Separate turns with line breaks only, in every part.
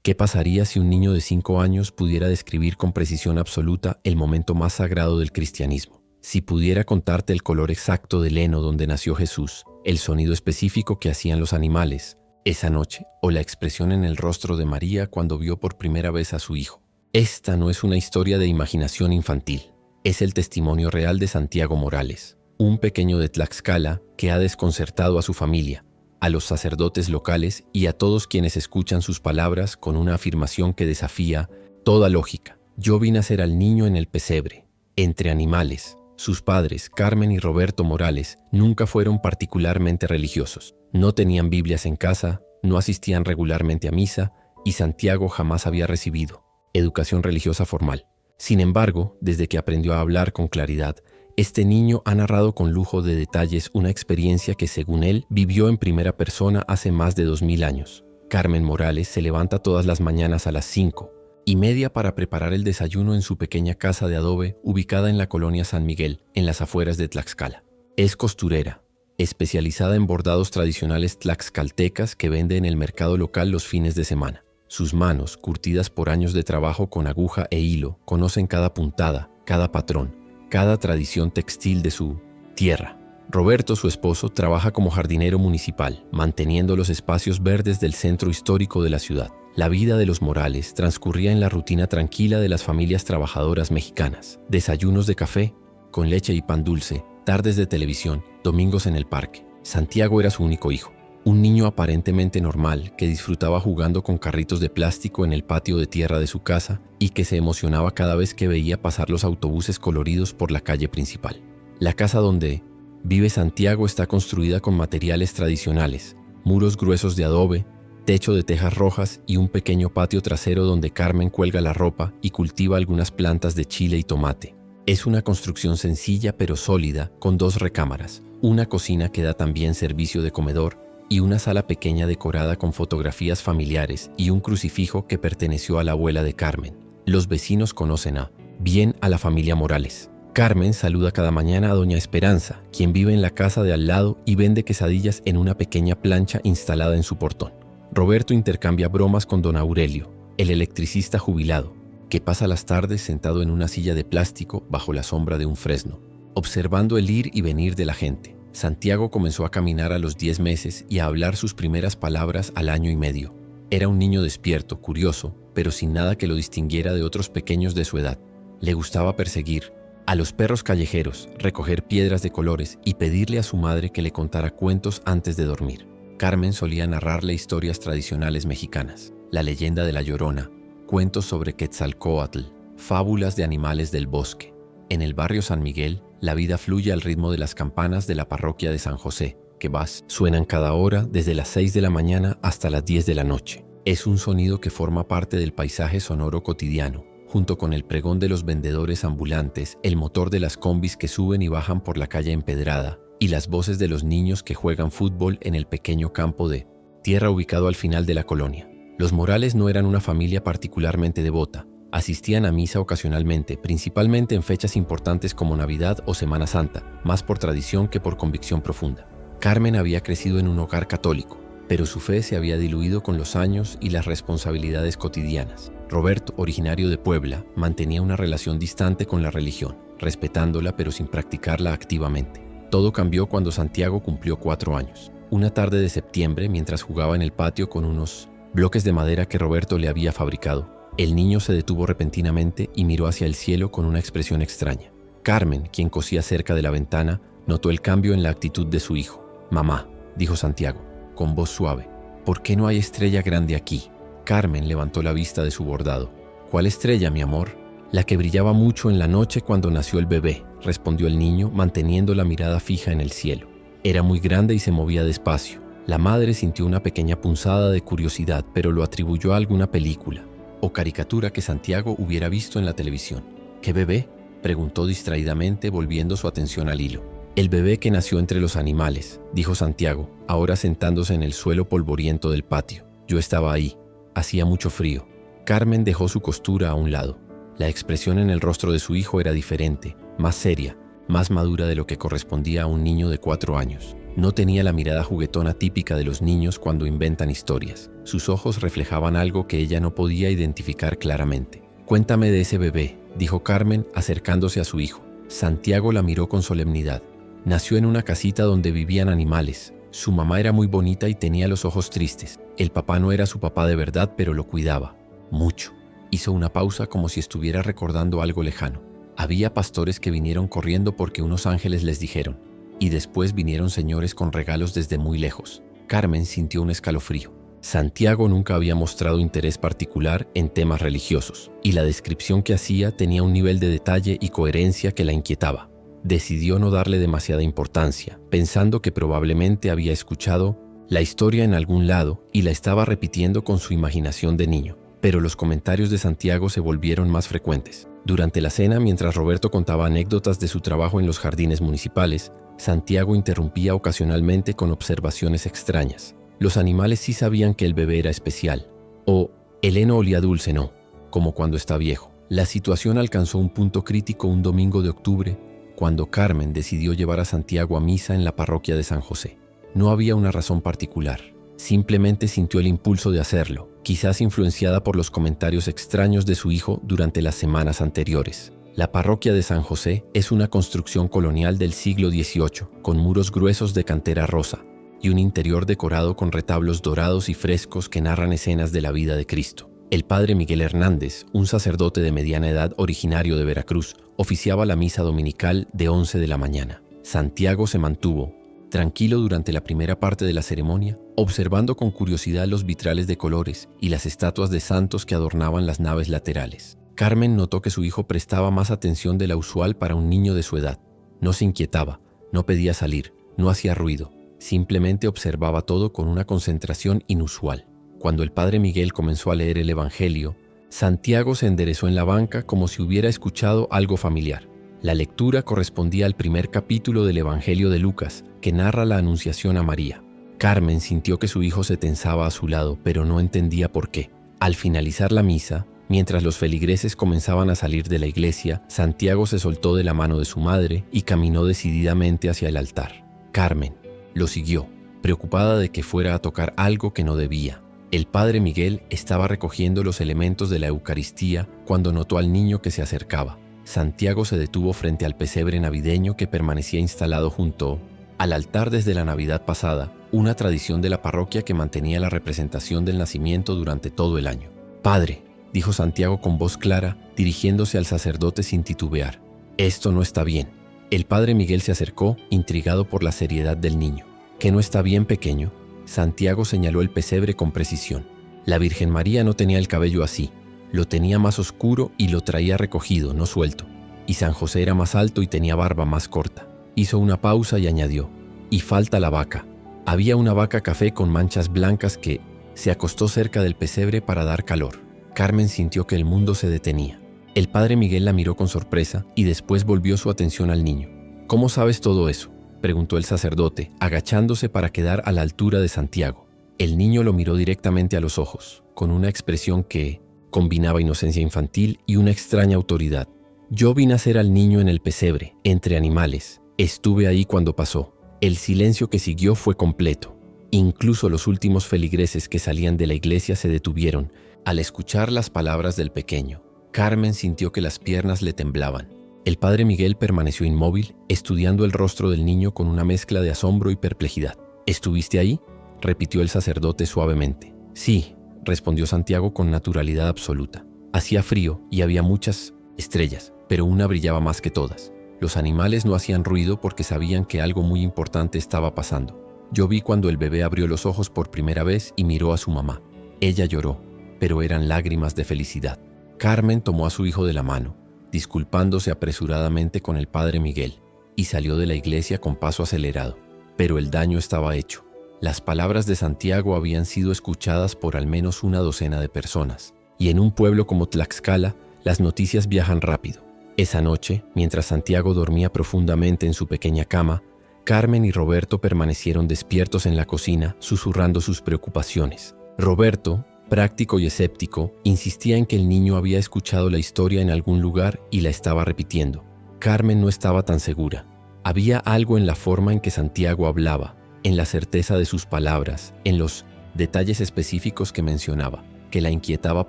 ¿Qué pasaría si un niño de 5 años pudiera describir con precisión absoluta el momento más sagrado del cristianismo? Si pudiera contarte el color exacto del heno donde nació Jesús, el sonido específico que hacían los animales esa noche, o la expresión en el rostro de María cuando vio por primera vez a su hijo. Esta no es una historia de imaginación infantil, es el testimonio real de Santiago Morales, un pequeño de Tlaxcala que ha desconcertado a su familia, a los sacerdotes locales y a todos quienes escuchan sus palabras con una afirmación que desafía toda lógica. Yo vi nacer al niño en el pesebre, entre animales. Sus padres, Carmen y Roberto Morales, nunca fueron particularmente religiosos. No tenían Biblias en casa, no asistían regularmente a misa y Santiago jamás había recibido educación religiosa formal. Sin embargo, desde que aprendió a hablar con claridad, este niño ha narrado con lujo de detalles una experiencia que, según él, vivió en primera persona hace más de 2000 años. Carmen Morales se levanta todas las mañanas a las 5:30 para preparar el desayuno en su pequeña casa de adobe ubicada en la colonia San Miguel, en las afueras de Tlaxcala. Es costurera, especializada en bordados tradicionales tlaxcaltecas que vende en el mercado local los fines de semana. Sus manos, curtidas por años de trabajo con aguja e hilo, conocen cada puntada, cada patrón, cada tradición textil de su tierra. Roberto, su esposo, trabaja como jardinero municipal, manteniendo los espacios verdes del centro histórico de la ciudad. La vida de los Morales transcurría en la rutina tranquila de las familias trabajadoras mexicanas. Desayunos de café, con leche y pan dulce, tardes de televisión, domingos en el parque. Santiago era su único hijo, un niño aparentemente normal que disfrutaba jugando con carritos de plástico en el patio de tierra de su casa y que se emocionaba cada vez que veía pasar los autobuses coloridos por la calle principal. La casa donde vive Santiago está construida con materiales tradicionales, muros gruesos de adobe, techo de tejas rojas y un pequeño patio trasero donde Carmen cuelga la ropa y cultiva algunas plantas de chile y tomate. Es una construcción sencilla pero sólida, con 2 recámaras, una cocina que da también servicio de comedor y una sala pequeña decorada con fotografías familiares y un crucifijo que perteneció a la abuela de Carmen. Los vecinos conocen bien a la familia Morales. Carmen saluda cada mañana a doña Esperanza, quien vive en la casa de al lado y vende quesadillas en una pequeña plancha instalada en su portón. Roberto intercambia bromas con don Aurelio, el electricista jubilado, que pasa las tardes sentado en una silla de plástico bajo la sombra de un fresno, observando el ir y venir de la gente. Santiago comenzó a caminar a los 10 meses y a hablar sus primeras palabras al año y medio. Era un niño despierto, curioso, pero sin nada que lo distinguiera de otros pequeños de su edad. Le gustaba perseguir a los perros callejeros, recoger piedras de colores y pedirle a su madre que le contara cuentos antes de dormir. Carmen solía narrarle historias tradicionales mexicanas, la leyenda de la Llorona, cuentos sobre Quetzalcóatl, fábulas de animales del bosque. En el barrio San Miguel, la vida fluye al ritmo de las campanas de la parroquia de San José, que suenan cada hora desde las 6 de la mañana hasta las 10 de la noche. Es un sonido que forma parte del paisaje sonoro cotidiano, junto con el pregón de los vendedores ambulantes, el motor de las combis que suben y bajan por la calle empedrada, y las voces de los niños que juegan fútbol en el pequeño campo de tierra ubicado al final de la colonia. Los Morales no eran una familia particularmente devota. Asistían a misa ocasionalmente, principalmente en fechas importantes como Navidad o Semana Santa, más por tradición que por convicción profunda. Carmen había crecido en un hogar católico, pero su fe se había diluido con los años y las responsabilidades cotidianas. Roberto, originario de Puebla, mantenía una relación distante con la religión, respetándola pero sin practicarla activamente. Todo cambió cuando Santiago cumplió 4 años. Una tarde de septiembre, mientras jugaba en el patio con unos bloques de madera que Roberto le había fabricado, el niño se detuvo repentinamente y miró hacia el cielo con una expresión extraña. Carmen, quien cosía cerca de la ventana, notó el cambio en la actitud de su hijo. «Mamá», dijo Santiago, con voz suave, «¿por qué no hay estrella grande aquí?» Carmen levantó la vista de su bordado. «¿Cuál estrella, mi amor?» «La que brillaba mucho en la noche cuando nació el bebé», respondió el niño, manteniendo la mirada fija en el cielo. Era muy grande y se movía despacio. La madre sintió una pequeña punzada de curiosidad, pero lo atribuyó a alguna película o caricatura que Santiago hubiera visto en la televisión. «¿Qué bebé?», preguntó distraídamente, volviendo su atención al hilo. «El bebé que nació entre los animales», dijo Santiago, ahora sentándose en el suelo polvoriento del patio. «Yo estaba ahí. Hacía mucho frío». Carmen dejó su costura a un lado. La expresión en el rostro de su hijo era diferente, más seria, más madura de lo que correspondía a un niño de 4 años. No tenía la mirada juguetona típica de los niños cuando inventan historias. Sus ojos reflejaban algo que ella no podía identificar claramente. «Cuéntame de ese bebé», dijo Carmen, acercándose a su hijo. Santiago la miró con solemnidad. Nació en una casita donde vivían animales. Su mamá era muy bonita y tenía los ojos tristes. El papá no era su papá de verdad, pero lo cuidaba. Mucho. Hizo una pausa como si estuviera recordando algo lejano. Había pastores que vinieron corriendo porque unos ángeles les dijeron. Y después vinieron señores con regalos desde muy lejos. Carmen sintió un escalofrío. Santiago nunca había mostrado interés particular en temas religiosos, y la descripción que hacía tenía un nivel de detalle y coherencia que la inquietaba. Decidió no darle demasiada importancia, pensando que probablemente había escuchado la historia en algún lado y la estaba repitiendo con su imaginación de niño. Pero los comentarios de Santiago se volvieron más frecuentes. Durante la cena, mientras Roberto contaba anécdotas de su trabajo en los jardines municipales, Santiago interrumpía ocasionalmente con observaciones extrañas. Los animales sí sabían que el bebé era especial. O el heno olía dulce, no, como cuando está viejo. La situación alcanzó un punto crítico un domingo de octubre, cuando Carmen decidió llevar a Santiago a misa en la parroquia de San José. No había una razón particular. Simplemente sintió el impulso de hacerlo, quizás influenciada por los comentarios extraños de su hijo durante las semanas anteriores. La parroquia de San José es una construcción colonial del siglo XVIII, con muros gruesos de cantera rosa y un interior decorado con retablos dorados y frescos que narran escenas de la vida de Cristo. El padre Miguel Hernández, un sacerdote de mediana edad originario de Veracruz, oficiaba la misa dominical de 11 de la mañana. Santiago se mantuvo tranquilo durante la primera parte de la ceremonia, observando con curiosidad los vitrales de colores y las estatuas de santos que adornaban las naves laterales. Carmen notó que su hijo prestaba más atención de la usual para un niño de su edad. No se inquietaba, no pedía salir, no hacía ruido, simplemente observaba todo con una concentración inusual. Cuando el padre Miguel comenzó a leer el Evangelio, Santiago se enderezó en la banca como si hubiera escuchado algo familiar. La lectura correspondía al primer capítulo del Evangelio de Lucas, que narra la anunciación a María. Carmen sintió que su hijo se tensaba a su lado, pero no entendía por qué. Al finalizar la misa, mientras los feligreses comenzaban a salir de la iglesia, Santiago se soltó de la mano de su madre y caminó decididamente hacia el altar. Carmen lo siguió, preocupada de que fuera a tocar algo que no debía. El padre Miguel estaba recogiendo los elementos de la Eucaristía cuando notó al niño que se acercaba. Santiago se detuvo frente al pesebre navideño que permanecía instalado junto al altar desde la Navidad pasada, una tradición de la parroquia que mantenía la representación del nacimiento durante todo el año. «Padre», dijo Santiago con voz clara, dirigiéndose al sacerdote sin titubear, «esto no está bien». El padre Miguel se acercó, intrigado por la seriedad del niño. «¿Qué no está bien, pequeño?». Santiago señaló el pesebre con precisión. La Virgen María no tenía el cabello así. Lo tenía más oscuro y lo traía recogido, no suelto. Y San José era más alto y tenía barba más corta. Hizo una pausa y añadió, «Y falta la vaca». Había una vaca café con manchas blancas que se acostó cerca del pesebre para dar calor. Carmen sintió que el mundo se detenía. El padre Miguel la miró con sorpresa y después volvió su atención al niño. «¿Cómo sabes todo eso?», preguntó el sacerdote, agachándose para quedar a la altura de Santiago. El niño lo miró directamente a los ojos, con una expresión que combinaba inocencia infantil y una extraña autoridad. «Yo vi nacer al niño en el pesebre, entre animales. Estuve ahí cuando pasó». El silencio que siguió fue completo. Incluso los últimos feligreses que salían de la iglesia se detuvieron al escuchar las palabras del pequeño. Carmen sintió que las piernas le temblaban. El padre Miguel permaneció inmóvil, estudiando el rostro del niño con una mezcla de asombro y perplejidad. «¿Estuviste ahí?», repitió el sacerdote suavemente. «Sí», respondió Santiago con naturalidad absoluta. Hacía frío y había muchas estrellas, pero una brillaba más que todas. Los animales no hacían ruido porque sabían que algo muy importante estaba pasando. Yo vi cuando el bebé abrió los ojos por primera vez y miró a su mamá. Ella lloró, pero eran lágrimas de felicidad. Carmen tomó a su hijo de la mano, disculpándose apresuradamente con el padre Miguel, y salió de la iglesia con paso acelerado. Pero el daño estaba hecho. Las palabras de Santiago habían sido escuchadas por al menos una docena de personas, y en un pueblo como Tlaxcala, las noticias viajan rápido. Esa noche, mientras Santiago dormía profundamente en su pequeña cama, Carmen y Roberto permanecieron despiertos en la cocina, susurrando sus preocupaciones. Roberto, práctico y escéptico, insistía en que el niño había escuchado la historia en algún lugar y la estaba repitiendo. Carmen no estaba tan segura. Había algo en la forma en que Santiago hablaba, en la certeza de sus palabras, en los detalles específicos que mencionaba, que la inquietaba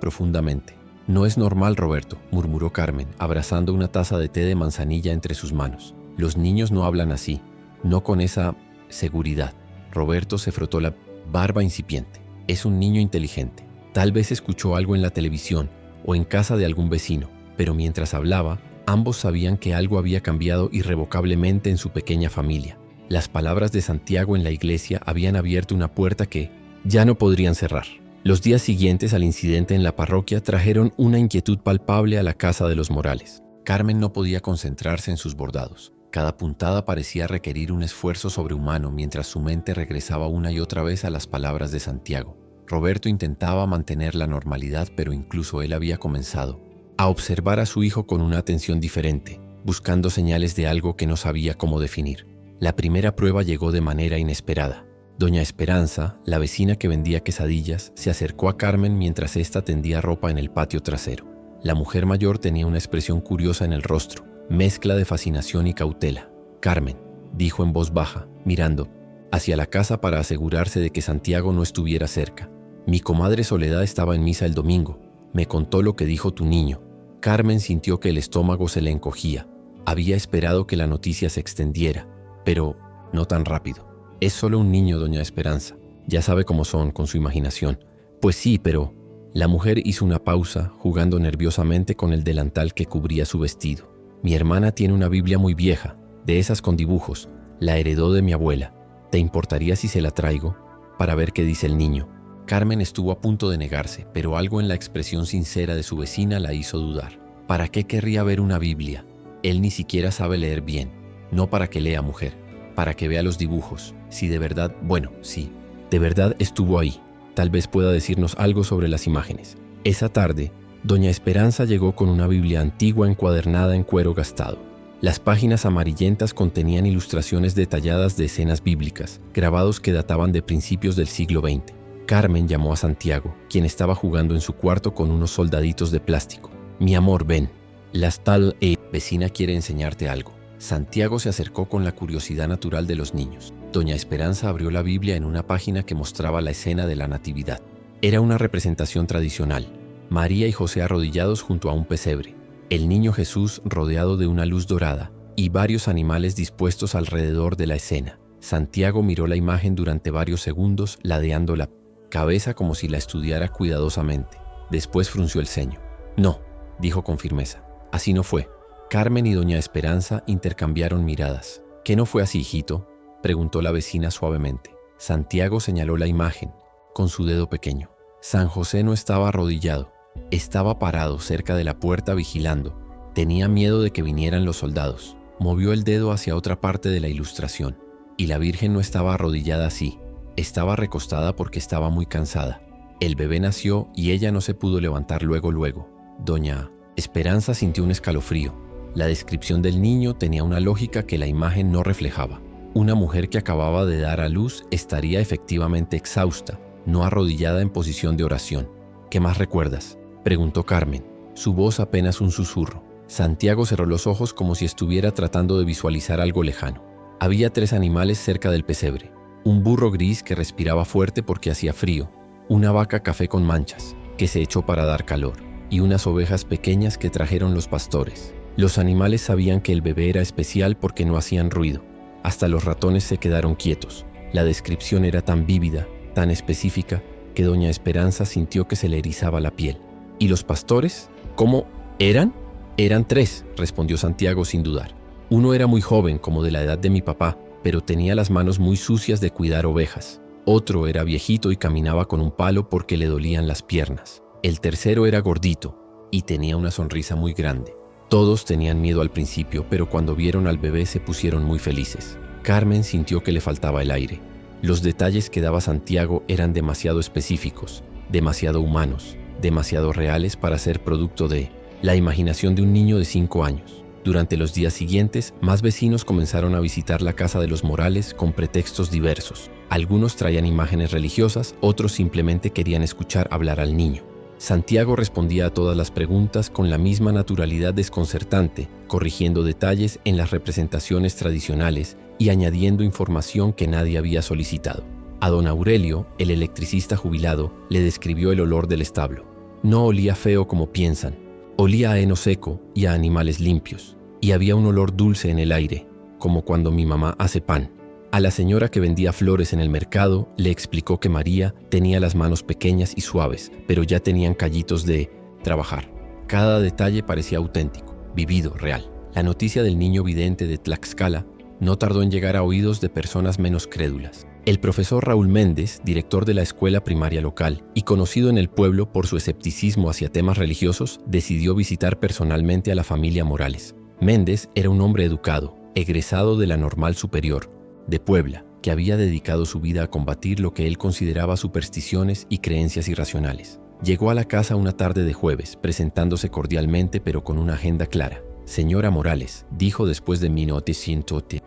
profundamente. «No es normal, Roberto», murmuró Carmen, abrazando una taza de té de manzanilla entre sus manos. «Los niños no hablan así, no con esa seguridad». Roberto se frotó la barba incipiente. «Es un niño inteligente. Tal vez escuchó algo en la televisión o en casa de algún vecino, pero mientras hablaba, ambos sabían que algo había cambiado irrevocablemente en su pequeña familia. Las palabras de Santiago en la iglesia habían abierto una puerta que ya no podrían cerrar. Los días siguientes al incidente en la parroquia trajeron una inquietud palpable a la casa de los Morales. Carmen no podía concentrarse en sus bordados. Cada puntada parecía requerir un esfuerzo sobrehumano mientras su mente regresaba una y otra vez a las palabras de Santiago. Roberto intentaba mantener la normalidad, pero incluso él había comenzado a observar a su hijo con una atención diferente, buscando señales de algo que no sabía cómo definir. La primera prueba llegó de manera inesperada. Doña Esperanza, la vecina que vendía quesadillas, se acercó a Carmen mientras ésta tendía ropa en el patio trasero. La mujer mayor tenía una expresión curiosa en el rostro, mezcla de fascinación y cautela. «Carmen», dijo en voz baja, mirando hacia la casa para asegurarse de que Santiago no estuviera cerca. «Mi comadre Soledad estaba en misa el domingo. Me contó lo que dijo tu niño». Carmen sintió que el estómago se le encogía. Había esperado que la noticia se extendiera, pero no tan rápido. «Es solo un niño, doña Esperanza. Ya sabe cómo son con su imaginación». «Pues sí, pero…» La mujer hizo una pausa, jugando nerviosamente con el delantal que cubría su vestido. «Mi hermana tiene una Biblia muy vieja, de esas con dibujos. La heredó de mi abuela. ¿Te importaría si se la traigo para ver qué dice el niño?» Carmen estuvo a punto de negarse, pero algo en la expresión sincera de su vecina la hizo dudar. ¿Para qué querría ver una Biblia? Él ni siquiera sabe leer bien. No para que lea, mujer, para que vea los dibujos. Si de verdad, bueno, sí, de verdad estuvo ahí, tal vez pueda decirnos algo sobre las imágenes. Esa tarde, doña Esperanza llegó con una Biblia antigua encuadernada en cuero gastado. Las páginas amarillentas contenían ilustraciones detalladas de escenas bíblicas, grabados que databan de principios del siglo XX. Carmen llamó a Santiago, quien estaba jugando en su cuarto con unos soldaditos de plástico. «Mi amor, ven. La tal vecina quiere enseñarte algo». Santiago se acercó con la curiosidad natural de los niños. Doña Esperanza abrió la Biblia en una página que mostraba la escena de la Natividad. Era una representación tradicional. María y José arrodillados junto a un pesebre, el niño Jesús rodeado de una luz dorada y varios animales dispuestos alrededor de la escena. Santiago miró la imagen durante varios segundos, ladeando la cabeza como si la estudiara cuidadosamente. Después frunció el ceño. «No», dijo con firmeza, «así no fue». Carmen y doña Esperanza intercambiaron miradas. «¿Qué no fue así, hijito?», preguntó la vecina suavemente. Santiago señaló la imagen con su dedo pequeño. San José no estaba arrodillado, estaba parado cerca de la puerta vigilando. Tenía miedo de que vinieran los soldados. Movió el dedo hacia otra parte de la ilustración. Y la Virgen no estaba arrodillada así, estaba recostada porque estaba muy cansada. El bebé nació y ella no se pudo levantar luego. Doña Esperanza sintió un escalofrío. La descripción del niño tenía una lógica que la imagen no reflejaba. Una mujer que acababa de dar a luz estaría efectivamente exhausta, no arrodillada en posición de oración. «¿Qué más recuerdas?», preguntó Carmen, su voz apenas un susurro. Santiago cerró los ojos como si estuviera tratando de visualizar algo lejano. Había 3 animales cerca del pesebre. Un burro gris que respiraba fuerte porque hacía frío, una vaca café con manchas, que se echó para dar calor, y unas ovejas pequeñas que trajeron los pastores. Los animales sabían que el bebé era especial porque no hacían ruido. Hasta los ratones se quedaron quietos. La descripción era tan vívida, tan específica, que doña Esperanza sintió que se le erizaba la piel. ¿Y los pastores? ¿Cómo eran? «Eran 3», respondió Santiago sin dudar. «Uno era muy joven, como de la edad de mi papá, pero tenía las manos muy sucias de cuidar ovejas. Otro era viejito y caminaba con un palo porque le dolían las piernas. El tercero era gordito y tenía una sonrisa muy grande. Todos tenían miedo al principio, pero cuando vieron al bebé se pusieron muy felices». Carmen sintió que le faltaba el aire. Los detalles que daba Santiago eran demasiado específicos, demasiado humanos, demasiado reales para ser producto de la imaginación de un niño de 5 años. Durante los días siguientes, más vecinos comenzaron a visitar la casa de los Morales con pretextos diversos. Algunos traían imágenes religiosas, otros simplemente querían escuchar hablar al niño. Santiago respondía a todas las preguntas con la misma naturalidad desconcertante, corrigiendo detalles en las representaciones tradicionales y añadiendo información que nadie había solicitado. A don Aurelio, el electricista jubilado, le describió el olor del establo. No olía feo como piensan, olía a heno seco y a animales limpios, y había un olor dulce en el aire, como cuando mi mamá hace pan. A la señora que vendía flores en el mercado le explicó que María tenía las manos pequeñas y suaves, pero ya tenían callitos de trabajar. Cada detalle parecía auténtico, vivido, real. La noticia del niño vidente de Tlaxcala no tardó en llegar a oídos de personas menos crédulas. El profesor Raúl Méndez, director de la escuela primaria local y conocido en el pueblo por su escepticismo hacia temas religiosos, decidió visitar personalmente a la familia Morales. Méndez era un hombre educado, egresado de la Normal Superior, de Puebla, que había dedicado su vida a combatir lo que él consideraba supersticiones y creencias irracionales. Llegó a la casa una tarde de jueves, presentándose cordialmente pero con una agenda clara. «Señora Morales», dijo después de minutos,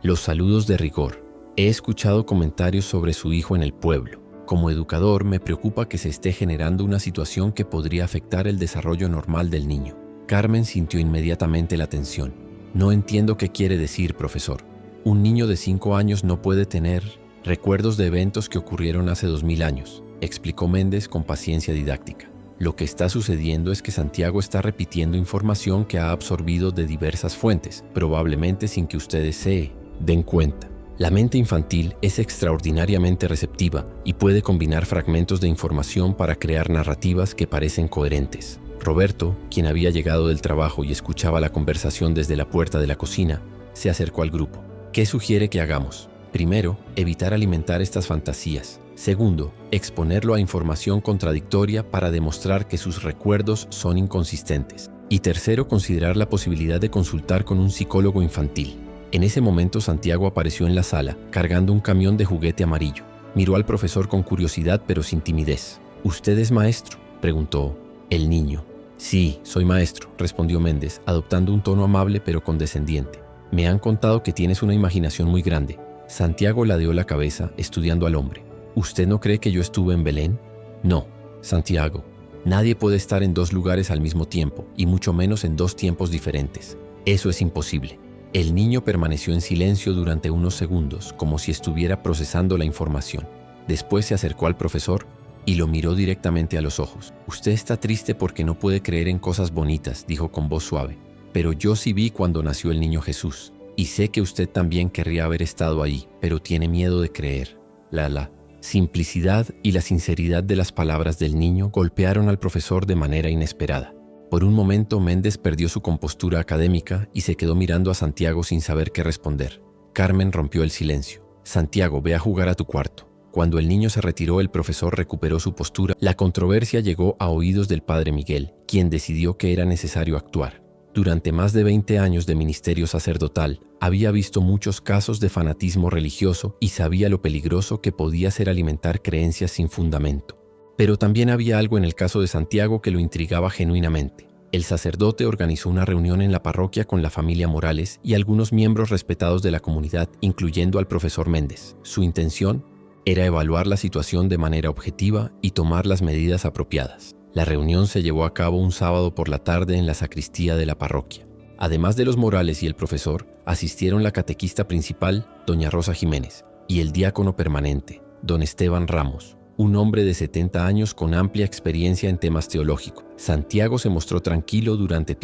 los saludos de rigor. «He escuchado comentarios sobre su hijo en el pueblo. Como educador, me preocupa que se esté generando una situación que podría afectar el desarrollo normal del niño». Carmen sintió inmediatamente la tensión. «No entiendo qué quiere decir, profesor. Un niño de 5 años no puede tener recuerdos de eventos que ocurrieron hace 2000 años», explicó Méndez con paciencia didáctica. «Lo que está sucediendo es que Santiago está repitiendo información que ha absorbido de diversas fuentes, probablemente sin que ustedes se den cuenta. La mente infantil es extraordinariamente receptiva y puede combinar fragmentos de información para crear narrativas que parecen coherentes». Roberto, quien había llegado del trabajo y escuchaba la conversación desde la puerta de la cocina, se acercó al grupo. «¿Qué sugiere que hagamos? Primero, evitar alimentar estas fantasías. Segundo, exponerlo a información contradictoria para demostrar que sus recuerdos son inconsistentes. Y tercero, considerar la posibilidad de consultar con un psicólogo infantil». En ese momento Santiago apareció en la sala, cargando un camión de juguete amarillo. Miró al profesor con curiosidad pero sin timidez. «¿Usted es maestro?», preguntó el niño. «Sí, soy maestro», respondió Méndez, adoptando un tono amable pero condescendiente. «Me han contado que tienes una imaginación muy grande». Santiago ladeó la cabeza, estudiando al hombre. «¿Usted no cree que yo estuve en Belén?». «No, Santiago. Nadie puede estar en 2 lugares al mismo tiempo, y mucho menos en 2 tiempos diferentes. Eso es imposible». El niño permaneció en silencio durante unos segundos, como si estuviera procesando la información. Después se acercó al profesor y lo miró directamente a los ojos. «Usted está triste porque no puede creer en cosas bonitas», dijo con voz suave. «Pero yo sí vi cuando nació el niño Jesús. Y sé que usted también querría haber estado ahí, pero tiene miedo de creer». La simplicidad y la sinceridad de las palabras del niño golpearon al profesor de manera inesperada. Por un momento Méndez perdió su compostura académica y se quedó mirando a Santiago sin saber qué responder. Carmen rompió el silencio. «Santiago, ve a jugar a tu cuarto». Cuando el niño se retiró, el profesor recuperó su postura. La controversia llegó a oídos del padre Miguel, quien decidió que era necesario actuar. Durante más de 20 años de ministerio sacerdotal, había visto muchos casos de fanatismo religioso y sabía lo peligroso que podía ser alimentar creencias sin fundamento. Pero también había algo en el caso de Santiago que lo intrigaba genuinamente. El sacerdote organizó una reunión en la parroquia con la familia Morales y algunos miembros respetados de la comunidad, incluyendo al profesor Méndez. Su intención era evaluar la situación de manera objetiva y tomar las medidas apropiadas. La reunión se llevó a cabo un sábado por la tarde en la sacristía de la parroquia. Además de los Morales y el profesor, asistieron la catequista principal, doña Rosa Jiménez, y el diácono permanente, don Esteban Ramos, un hombre de 70 años con amplia experiencia en temas teológicos. Santiago se mostró tranquilo durante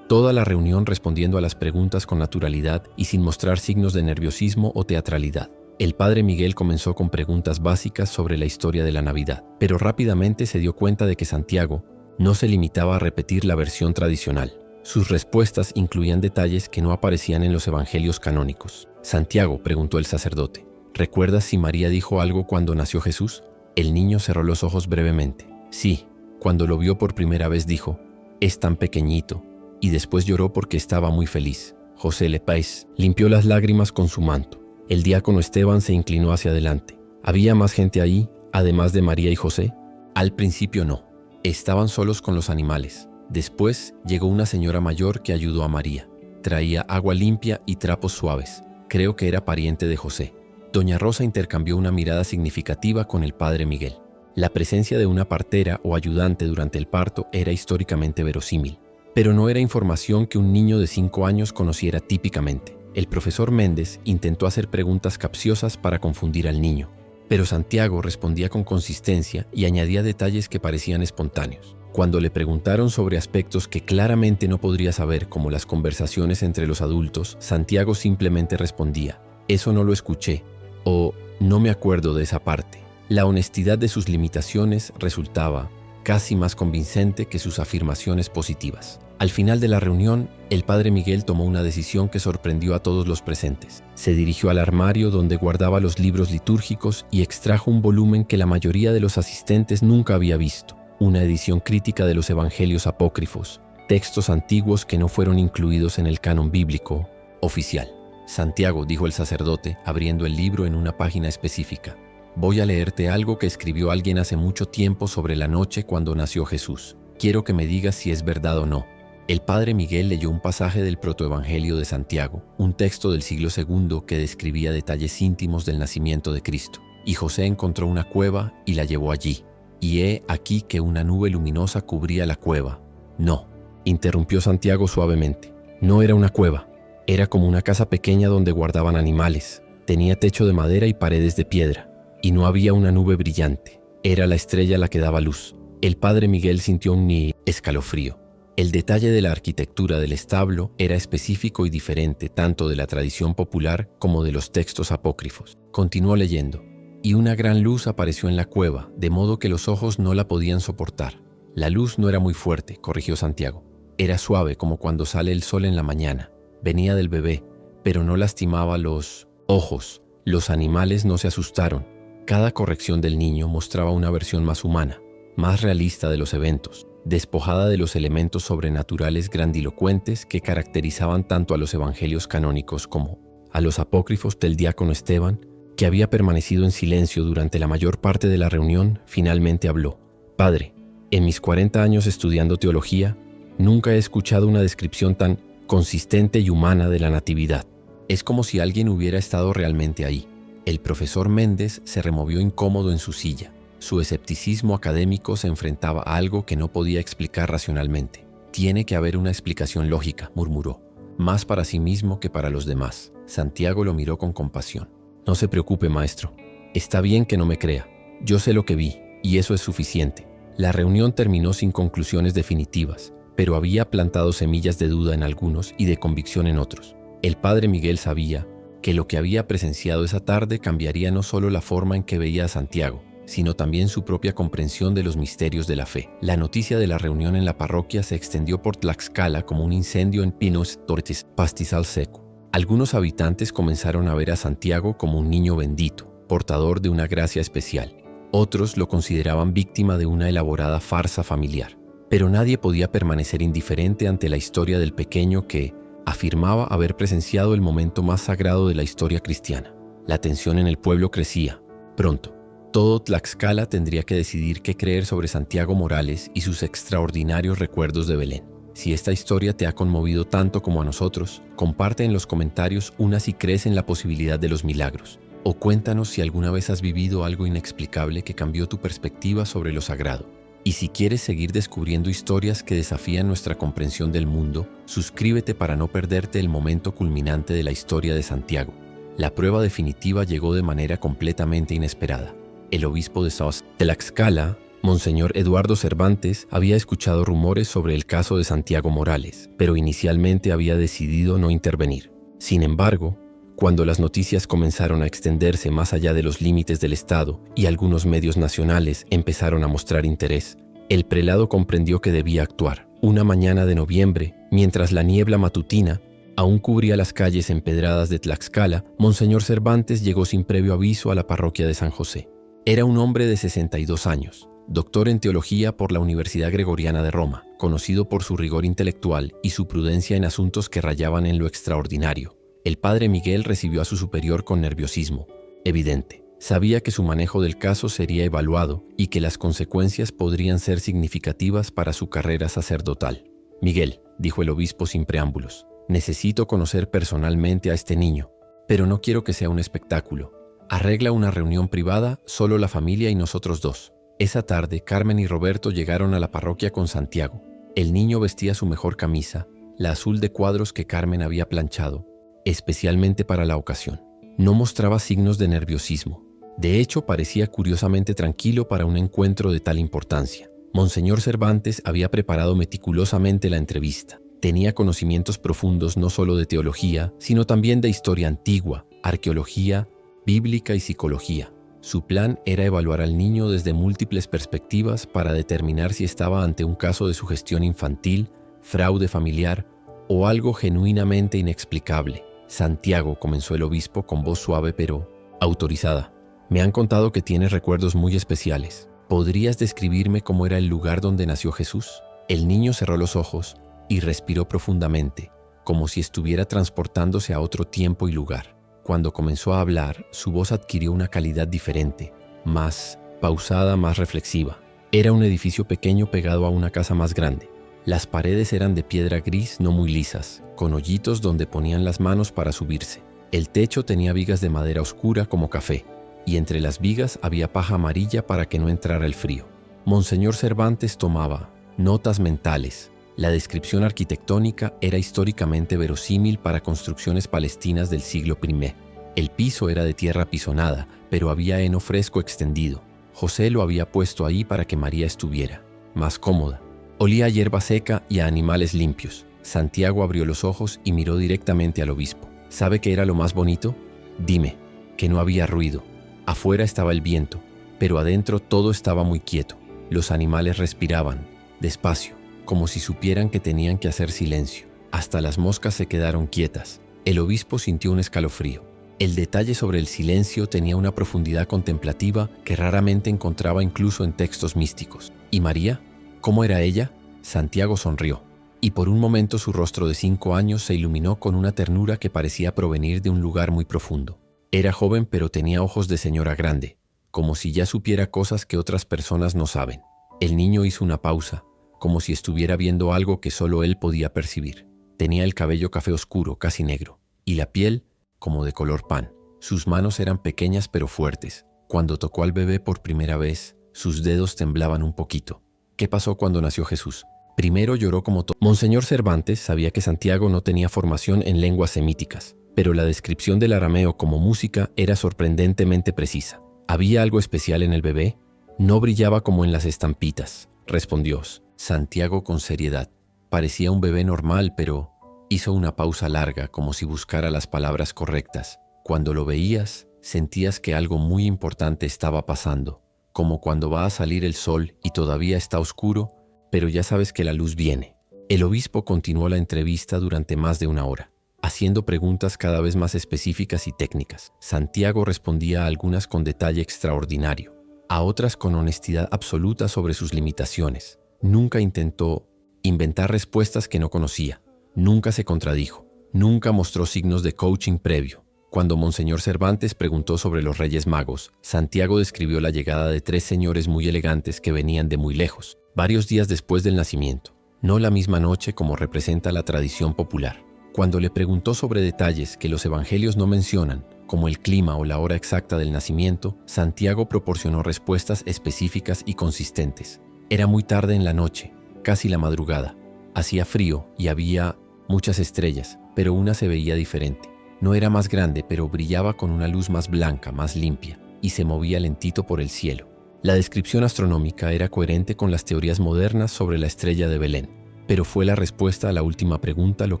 toda la reunión, respondiendo a las preguntas con naturalidad y sin mostrar signos de nerviosismo o teatralidad. El padre Miguel comenzó con preguntas básicas sobre la historia de la Navidad, pero rápidamente se dio cuenta de que Santiago no se limitaba a repetir la versión tradicional. Sus respuestas incluían detalles que no aparecían en los evangelios canónicos. «Santiago», preguntó el sacerdote, ¿recuerdas si María dijo algo cuando nació Jesús? El niño cerró los ojos brevemente. «Sí, cuando lo vio por primera vez dijo, es tan pequeñito», y después lloró porque estaba muy feliz. José Lepais limpió las lágrimas con su manto. El diácono Esteban se inclinó hacia adelante. ¿Había más gente ahí, además de María y José? Al principio no. Estaban solos con los animales. Después llegó una señora mayor que ayudó a María. Traía agua limpia y trapos suaves. Creo que era pariente de José. Doña Rosa intercambió una mirada significativa con el padre Miguel. La presencia de una partera o ayudante durante el parto era históricamente verosímil, pero no era información que un niño de 5 años conociera típicamente. El profesor Méndez intentó hacer preguntas capciosas para confundir al niño, pero Santiago respondía con consistencia y añadía detalles que parecían espontáneos. Cuando le preguntaron sobre aspectos que claramente no podría saber, como las conversaciones entre los adultos, Santiago simplemente respondía: «Eso no lo escuché» o «No me acuerdo de esa parte». La honestidad de sus limitaciones resultaba casi más convincente que sus afirmaciones positivas. Al final de la reunión, el padre Miguel tomó una decisión que sorprendió a todos los presentes. Se dirigió al armario donde guardaba los libros litúrgicos y extrajo un volumen que la mayoría de los asistentes nunca había visto, una edición crítica de los evangelios apócrifos, textos antiguos que no fueron incluidos en el canon bíblico oficial. «Santiago», dijo el sacerdote, abriendo el libro en una página específica, «voy a leerte algo que escribió alguien hace mucho tiempo sobre la noche cuando nació Jesús. Quiero que me digas si es verdad o no». El padre Miguel leyó un pasaje del protoevangelio de Santiago, un texto del siglo II que describía detalles íntimos del nacimiento de Cristo. «Y José encontró una cueva y la llevó allí. Y he aquí que una nube luminosa cubría la cueva». «No», interrumpió Santiago suavemente. «No era una cueva. Era como una casa pequeña donde guardaban animales. Tenía techo de madera y paredes de piedra. Y no había una nube brillante. Era la estrella la que daba luz». El padre Miguel sintió un escalofrío. El detalle de la arquitectura del establo era específico y diferente tanto de la tradición popular como de los textos apócrifos. Continuó leyendo. «Y una gran luz apareció en la cueva, de modo que los ojos no la podían soportar». «La luz no era muy fuerte», corrigió Santiago. «Era suave como cuando sale el sol en la mañana. Venía del bebé, pero no lastimaba los ojos. Los animales no se asustaron». Cada corrección del niño mostraba una versión más humana, más realista de los eventos, despojada de los elementos sobrenaturales grandilocuentes que caracterizaban tanto a los evangelios canónicos como a los apócrifos del diácono Esteban, que había permanecido en silencio durante la mayor parte de la reunión. Finalmente habló. «Padre, en mis 40 años estudiando teología, nunca he escuchado una descripción tan consistente y humana de la Natividad. Es como si alguien hubiera estado realmente ahí». El profesor Méndez se removió incómodo en su silla. Su escepticismo académico se enfrentaba a algo que no podía explicar racionalmente. «Tiene que haber una explicación lógica», murmuró, «más para sí mismo que para los demás». Santiago lo miró con compasión. «No se preocupe, maestro. Está bien que no me crea. Yo sé lo que vi, y eso es suficiente». La reunión terminó sin conclusiones definitivas, pero había plantado semillas de duda en algunos y de convicción en otros. El padre Miguel sabía que lo que había presenciado esa tarde cambiaría no solo la forma en que veía a Santiago, sino también su propia comprensión de los misterios de la fe. La noticia de la reunión en la parroquia se extendió por Tlaxcala como un incendio en pinos, torches, pastizal seco. Algunos habitantes comenzaron a ver a Santiago como un niño bendito, portador de una gracia especial. Otros lo consideraban víctima de una elaborada farsa familiar. Pero nadie podía permanecer indiferente ante la historia del pequeño que afirmaba haber presenciado el momento más sagrado de la historia cristiana. La tensión en el pueblo crecía. Pronto, todo Tlaxcala tendría que decidir qué creer sobre Santiago Morales y sus extraordinarios recuerdos de Belén. Si esta historia te ha conmovido tanto como a nosotros, comparte en los comentarios si crees en la posibilidad de los milagros. O cuéntanos si alguna vez has vivido algo inexplicable que cambió tu perspectiva sobre lo sagrado. Y si quieres seguir descubriendo historias que desafían nuestra comprensión del mundo, suscríbete para no perderte el momento culminante de la historia de Santiago. La prueba definitiva llegó de manera completamente inesperada. El obispo de Tlaxcala, Monseñor Eduardo Cervantes, había escuchado rumores sobre el caso de Santiago Morales, pero inicialmente había decidido no intervenir. Sin embargo, cuando las noticias comenzaron a extenderse más allá de los límites del Estado y algunos medios nacionales empezaron a mostrar interés, el prelado comprendió que debía actuar. Una mañana de noviembre, mientras la niebla matutina aún cubría las calles empedradas de Tlaxcala, Monseñor Cervantes llegó sin previo aviso a la parroquia de San José. Era un hombre de 62 años, doctor en teología por la Universidad Gregoriana de Roma, conocido por su rigor intelectual y su prudencia en asuntos que rayaban en lo extraordinario. El padre Miguel recibió a su superior con nerviosismo evidente. Sabía que su manejo del caso sería evaluado y que las consecuencias podrían ser significativas para su carrera sacerdotal. «Miguel», dijo el obispo sin preámbulos, «necesito conocer personalmente a este niño, pero no quiero que sea un espectáculo. Arregla una reunión privada, solo la familia y nosotros dos». Esa tarde, Carmen y Roberto llegaron a la parroquia con Santiago. El niño vestía su mejor camisa, la azul de cuadros que Carmen había planchado. especialmente para la ocasión. No mostraba signos de nerviosismo. De hecho, parecía curiosamente tranquilo para un encuentro de tal importancia. Monseñor Cervantes había preparado meticulosamente la entrevista. Tenía conocimientos profundos no solo de teología, sino también de historia antigua, arqueología, bíblica y psicología. Su plan era evaluar al niño desde múltiples perspectivas para determinar si estaba ante un caso de sugestión infantil, fraude familiar o algo genuinamente inexplicable. Santiago, comenzó el obispo con voz suave pero autorizada. Me han contado que tienes recuerdos muy especiales. ¿Podrías describirme cómo era el lugar donde nació Jesús? El niño cerró los ojos y respiró profundamente, como si estuviera transportándose a otro tiempo y lugar. Cuando comenzó a hablar, su voz adquirió una calidad diferente, más pausada, más reflexiva. Era un edificio pequeño pegado a una casa más grande. Las paredes eran de piedra gris no muy lisas, con hoyitos donde ponían las manos para subirse. El techo tenía vigas de madera oscura como café, y entre las vigas había paja amarilla para que no entrara el frío. Monseñor Cervantes tomaba notas mentales. La descripción arquitectónica era históricamente verosímil para construcciones palestinas del siglo I. El piso era de tierra pisonada, pero había heno fresco extendido. José lo había puesto ahí para que María estuviera más cómoda. Olía a hierba seca y a animales limpios. Santiago abrió los ojos y miró directamente al obispo. ¿Sabe qué era lo más bonito? Dime, que no había ruido. Afuera estaba el viento, pero adentro todo estaba muy quieto. Los animales respiraban, despacio, como si supieran que tenían que hacer silencio. Hasta las moscas se quedaron quietas. El obispo sintió un escalofrío. El detalle sobre el silencio tenía una profundidad contemplativa que raramente encontraba incluso en textos místicos. ¿Y María? ¿Cómo era ella? Santiago sonrió, y por un momento su rostro de 5 años se iluminó con una ternura que parecía provenir de un lugar muy profundo. Era joven, pero tenía ojos de señora grande, como si ya supiera cosas que otras personas no saben. El niño hizo una pausa, como si estuviera viendo algo que solo él podía percibir. Tenía el cabello café oscuro, casi negro, y la piel como de color pan. Sus manos eran pequeñas pero fuertes. Cuando tocó al bebé por primera vez, sus dedos temblaban un poquito. ¿Qué pasó cuando nació Jesús? Primero lloró como todo. Monseñor Cervantes sabía que Santiago no tenía formación en lenguas semíticas, pero la descripción del arameo como música era sorprendentemente precisa. ¿Había algo especial en el bebé? No brillaba como en las estampitas, respondió Santiago con seriedad. Parecía un bebé normal, pero hizo una pausa larga como si buscara las palabras correctas. Cuando lo veías, sentías que algo muy importante estaba pasando, como cuando va a salir el sol y todavía está oscuro, pero ya sabes que la luz viene. El obispo continuó la entrevista durante más de 1 hora, haciendo preguntas cada vez más específicas y técnicas. Santiago respondía a algunas con detalle extraordinario, a otras con honestidad absoluta sobre sus limitaciones. Nunca intentó inventar respuestas que no conocía. Nunca se contradijo. Nunca mostró signos de coaching previo. Cuando Monseñor Cervantes preguntó sobre los Reyes Magos, Santiago describió la llegada de 3 señores muy elegantes que venían de muy lejos, varios días después del nacimiento, no la misma noche como representa la tradición popular. Cuando le preguntó sobre detalles que los evangelios no mencionan, como el clima o la hora exacta del nacimiento, Santiago proporcionó respuestas específicas y consistentes. Era muy tarde en la noche, casi la madrugada. Hacía frío y había muchas estrellas, pero una se veía diferente. No era más grande, pero brillaba con una luz más blanca, más limpia, y se movía lentito por el cielo. La descripción astronómica era coherente con las teorías modernas sobre la estrella de Belén, pero fue la respuesta a la última pregunta lo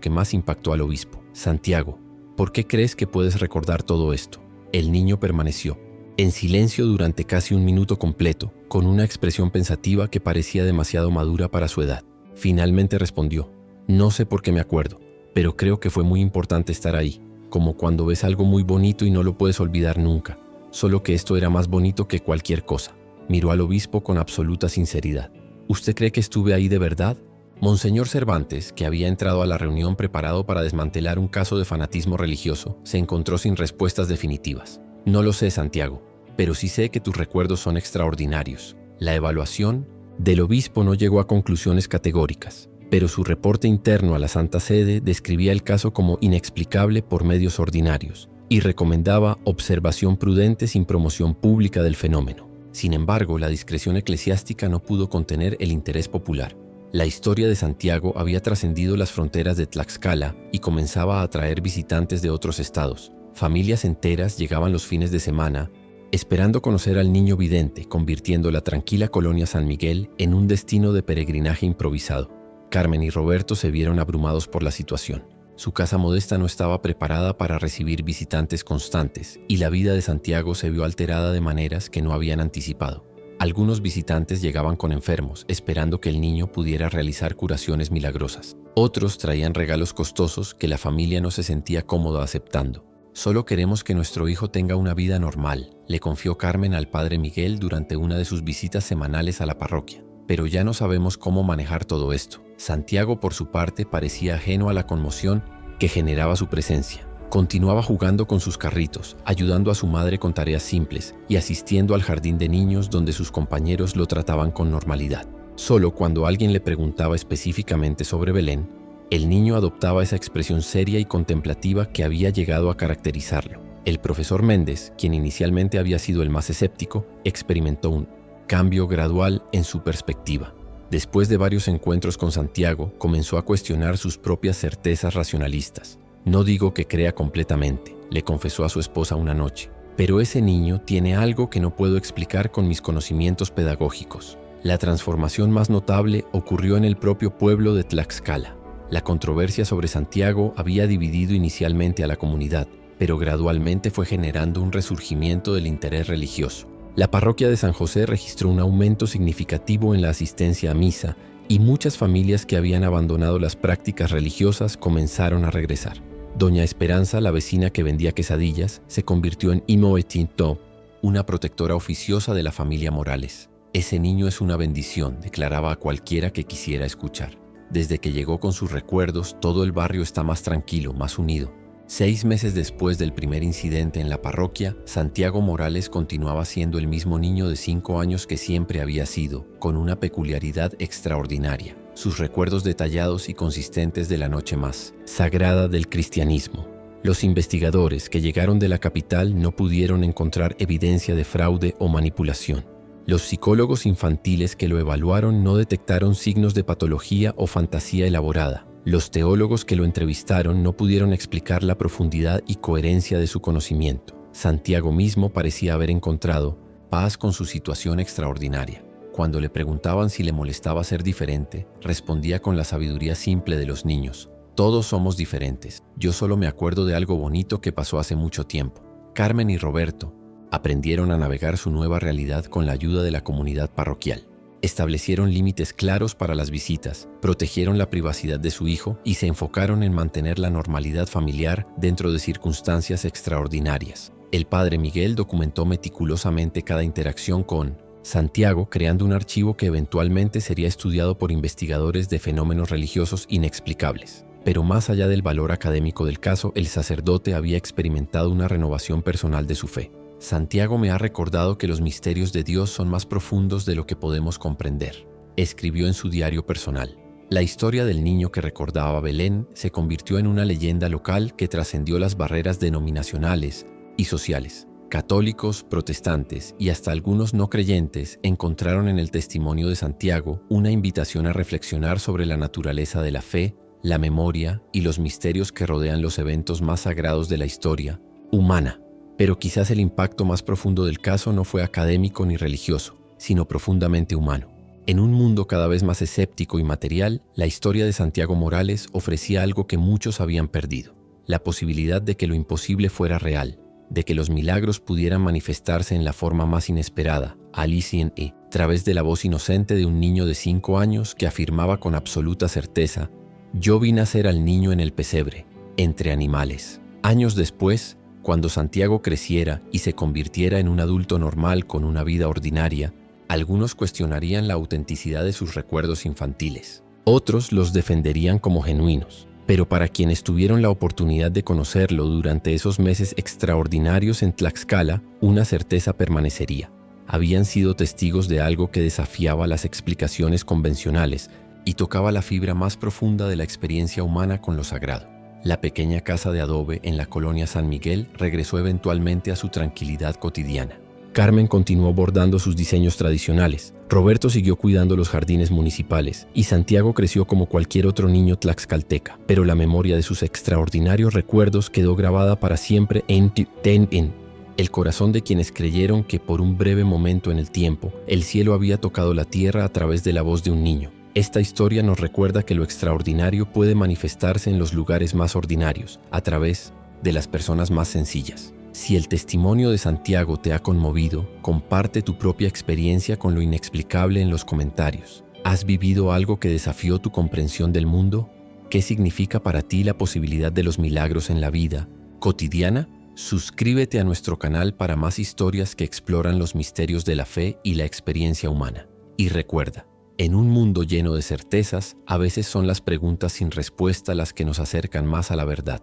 que más impactó al obispo. Santiago, ¿por qué crees que puedes recordar todo esto? El niño permaneció en silencio durante casi 1 minuto completo, con una expresión pensativa que parecía demasiado madura para su edad. Finalmente respondió, no sé por qué me acuerdo, pero creo que fue muy importante estar ahí, como cuando ves algo muy bonito y no lo puedes olvidar nunca, solo que esto era más bonito que cualquier cosa. Miró al obispo con absoluta sinceridad. ¿Usted cree que estuve ahí de verdad? Monseñor Cervantes, que había entrado a la reunión preparado para desmantelar un caso de fanatismo religioso, se encontró sin respuestas definitivas. No lo sé, Santiago, pero sí sé que tus recuerdos son extraordinarios. La evaluación del obispo no llegó a conclusiones categóricas, pero su reporte interno a la Santa Sede describía el caso como inexplicable por medios ordinarios y recomendaba observación prudente sin promoción pública del fenómeno. Sin embargo, la discreción eclesiástica no pudo contener el interés popular. La historia de Santiago había trascendido las fronteras de Tlaxcala y comenzaba a atraer visitantes de otros estados. Familias enteras llegaban los fines de semana, esperando conocer al niño vidente, convirtiendo la tranquila colonia San Miguel en un destino de peregrinaje improvisado. Carmen y Roberto se vieron abrumados por la situación. Su casa modesta no estaba preparada para recibir visitantes constantes y la vida de Santiago se vio alterada de maneras que no habían anticipado. Algunos visitantes llegaban con enfermos, esperando que el niño pudiera realizar curaciones milagrosas. Otros traían regalos costosos que la familia no se sentía cómoda aceptando. «Solo queremos que nuestro hijo tenga una vida normal», le confió Carmen al padre Miguel durante una de sus visitas semanales a la parroquia. «Pero ya no sabemos cómo manejar todo esto». Santiago, por su parte, parecía ajeno a la conmoción que generaba su presencia. Continuaba jugando con sus carritos, ayudando a su madre con tareas simples y asistiendo al jardín de niños donde sus compañeros lo trataban con normalidad. Solo cuando alguien le preguntaba específicamente sobre Belén, el niño adoptaba esa expresión seria y contemplativa que había llegado a caracterizarlo. El profesor Méndez, quien inicialmente había sido el más escéptico, experimentó un cambio gradual en su perspectiva. Después de varios encuentros con Santiago, comenzó a cuestionar sus propias certezas racionalistas. «No digo que crea completamente», le confesó a su esposa una noche, «pero ese niño tiene algo que no puedo explicar con mis conocimientos pedagógicos». La transformación más notable ocurrió en el propio pueblo de Tlaxcala. La controversia sobre Santiago había dividido inicialmente a la comunidad, pero gradualmente fue generando un resurgimiento del interés religioso. La parroquia de San José registró un aumento significativo en la asistencia a misa y muchas familias que habían abandonado las prácticas religiosas comenzaron a regresar. Doña Esperanza, la vecina que vendía quesadillas, se convirtió en Imoetinto, una protectora oficiosa de la familia Morales. «Ese niño es una bendición», declaraba a cualquiera que quisiera escuchar. Desde que llegó con sus recuerdos, todo el barrio está más tranquilo, más unido. 6 meses después del primer incidente en la parroquia, Santiago Morales continuaba siendo el mismo niño de 5 años que siempre había sido, con una peculiaridad extraordinaria: sus recuerdos detallados y consistentes de la noche más sagrada del cristianismo. Los investigadores que llegaron de la capital no pudieron encontrar evidencia de fraude o manipulación. Los psicólogos infantiles que lo evaluaron no detectaron signos de patología o fantasía elaborada. Los teólogos que lo entrevistaron no pudieron explicar la profundidad y coherencia de su conocimiento. Santiago mismo parecía haber encontrado paz con su situación extraordinaria. Cuando le preguntaban si le molestaba ser diferente, respondía con la sabiduría simple de los niños: «Todos somos diferentes. Yo solo me acuerdo de algo bonito que pasó hace mucho tiempo». Carmen y Roberto aprendieron a navegar su nueva realidad con la ayuda de la comunidad parroquial. Establecieron límites claros para las visitas, protegieron la privacidad de su hijo y se enfocaron en mantener la normalidad familiar dentro de circunstancias extraordinarias. El padre Miguel documentó meticulosamente cada interacción con Santiago, creando un archivo que eventualmente sería estudiado por investigadores de fenómenos religiosos inexplicables. Pero más allá del valor académico del caso, el sacerdote había experimentado una renovación personal de su fe. «Santiago me ha recordado que los misterios de Dios son más profundos de lo que podemos comprender», escribió en su diario personal. La historia del niño que recordaba a Belén se convirtió en una leyenda local que trascendió las barreras denominacionales y sociales. Católicos, protestantes y hasta algunos no creyentes encontraron en el testimonio de Santiago una invitación a reflexionar sobre la naturaleza de la fe, la memoria y los misterios que rodean los eventos más sagrados de la historia humana. Pero quizás el impacto más profundo del caso no fue académico ni religioso, sino profundamente humano. En un mundo cada vez más escéptico y material, la historia de Santiago Morales ofrecía algo que muchos habían perdido: la posibilidad de que lo imposible fuera real, de que los milagros pudieran manifestarse en la forma más inesperada, a través de la voz inocente de un niño de 5 años que afirmaba con absoluta certeza: «Yo vi nacer al niño en el pesebre, entre animales». Años después, cuando Santiago creciera y se convirtiera en un adulto normal con una vida ordinaria, algunos cuestionarían la autenticidad de sus recuerdos infantiles. Otros los defenderían como genuinos. Pero para quienes tuvieron la oportunidad de conocerlo durante esos meses extraordinarios en Tlaxcala, una certeza permanecería: habían sido testigos de algo que desafiaba las explicaciones convencionales y tocaba la fibra más profunda de la experiencia humana con lo sagrado. La pequeña casa de adobe en la colonia San Miguel regresó eventualmente a su tranquilidad cotidiana. Carmen continuó bordando sus diseños tradicionales, Roberto siguió cuidando los jardines municipales y Santiago creció como cualquier otro niño tlaxcalteca, pero la memoria de sus extraordinarios recuerdos quedó grabada para siempre en el corazón de quienes creyeron que por un breve momento en el tiempo, el cielo había tocado la tierra a través de la voz de un niño. Esta historia nos recuerda que lo extraordinario puede manifestarse en los lugares más ordinarios, a través de las personas más sencillas. Si el testimonio de Santiago te ha conmovido, comparte tu propia experiencia con lo inexplicable en los comentarios. ¿Has vivido algo que desafió tu comprensión del mundo? ¿Qué significa para ti la posibilidad de los milagros en la vida cotidiana? Suscríbete a nuestro canal para más historias que exploran los misterios de la fe y la experiencia humana. Y recuerda, en un mundo lleno de certezas, a veces son las preguntas sin respuesta las que nos acercan más a la verdad.